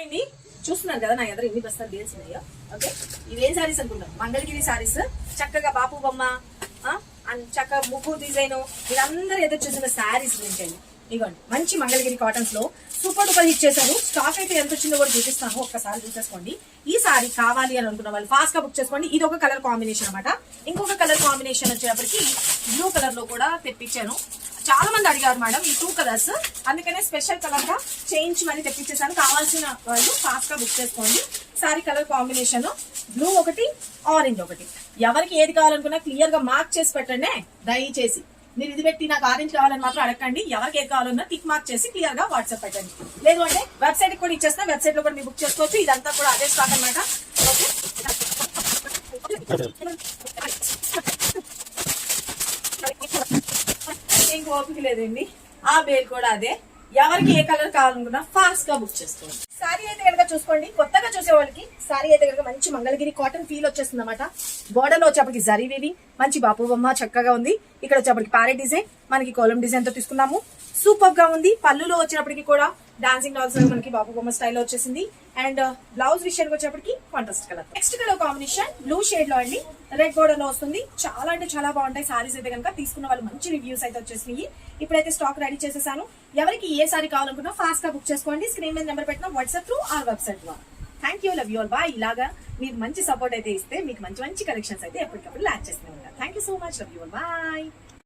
అండి చూస్తున్నారు కదా నా ఎదురు ఎన్ని బస్తాలు డీల్స్ ఉన్నాయో. ఓకే, ఇవేం సారీస్ అనుకుంటాం? మంగళగిరి సారీస్, చక్కగా బాపు బొమ్మ, చక్కగా ముగ్గు డిజైన్, మీరందరూ ఎదురు చూసిన సారీస్ గురించి అండి. ఇవ్వండి మంచి మంగళగిరి కాటన్స్ లో సూపర్ డూపర్ హిట్ చేశారు. స్టాక్ అయితే ఎంత వచ్చిందో కూడా చూపిస్తాను, ఒక్కసారి చూసేసుకోండి. ఈ సారీ కావాలి అని అనుకున్న వాళ్ళు ఫాస్ట్ గా బుక్ చేసుకోండి. ఇది ఒక కలర్ కాంబినేషన్ అనమాట. ఇంకొక కలర్ కాంబినేషన్ వచ్చేటప్పటికి బ్లూ కలర్ లో కూడా తెప్పించాను. చాలా మంది అడిగారు మేడం ఈ 2 కలర్స్, అందుకనే స్పెషల్ కలర్ గా చేయించమని తెప్పించేసాను. కావాల్సిన వాళ్ళు ఫాస్ట్ గా బుక్ చేసుకోండి. సారీ కలర్ కాంబినేషన్ బ్లూ ఒకటి, ఆరెంజ్ ఒకటి. ఎవరికి ఏది కావాలనుకున్నా క్లియర్ గా మార్క్ చేసి పెట్టండి. దయచేసి మీరు ఇది పెట్టి నాకు ఆరెంజ్ కావాలని మాత్రం అడగండి. ఎవరికి ఏది కావాలన్నా టిక్ మార్క్ చేసి క్లియర్ గా వాట్సాప్ పెట్టండి. లేదు అంటే వెబ్సైట్ కూడా ఇచ్చేస్తా, వెబ్సైట్ లో కూడా మీరు బుక్ చేసుకోవచ్చు. ఇదంతా కూడా అదే స్టాక్ అనమాట. ఓకే, ఓపిక లేదండి. ఆ బేల్ కూడా అదే. ఎవరికి ఏ కలర్ కావాలనుకున్నా ఫాస్ట్ గా బుక్ చేసుకోండి. సారీ అయితే కనుక చూసుకోండి, కొత్తగా చూసే వాళ్ళకి సారీ అయితే కనుక మంచి మంగళగిరి కాటన్ ఫీల్ వచ్చేస్తుంది అనమాట. బోర్డర్ లో వచ్చేప్పటికి జరీ వీవింగ్, మంచి బాపు బొమ్మ చక్కగా ఉంది. ఇక్కడ వచ్చేప్పటికి ప్యారెట్ డిజైన్, మనకి కోలం డిజైన్ తో తీసుకున్నాము. సూపర్ గా ఉంది. పళ్ళులో వచ్చినప్పటికి కూడా డాన్సింగ్ డాల్స్ మనకి బాపు బొమ్మ స్టైల్లో వచ్చేసింది. అండ్ బ్లౌజ్ విషయానికి వచ్చేప్పటికి contrast colour. Next colour combination blue shade లో అండి, రెడ్ బోర్డర్ లో వస్తుంది. చాలా అంటే చాలా బాగుంటాయి సారీస్ అయితే కనుక. తీసుకున్న వాళ్ళు మంచి రివ్యూస్ అయితే వచ్చేసినాయి. ఇప్పుడైతే స్టాక్ రెడీ చేసేసాను. ఎవరికి ఏ సారీ కావాలనుకున్నా ఫాస్ట్ గా బుక్ చేసుకోండి. స్క్రీన్ మీద నెంబర్ పెట్టిన వాట్సాప్ త్రూ ఆర్ వెబ్సైట్ ద్వారా. Thank you, love you all. Bye. ఇలాగా మీరు మంచి సపోర్ట్ అయితే ఇస్తే మీకు మంచి మంచి కలెక్షన్స్ అయితే ఎప్పటికప్పుడు లాంచ్ చేస్తూ ఉంటారు. Thank you so much, love you all. Bye.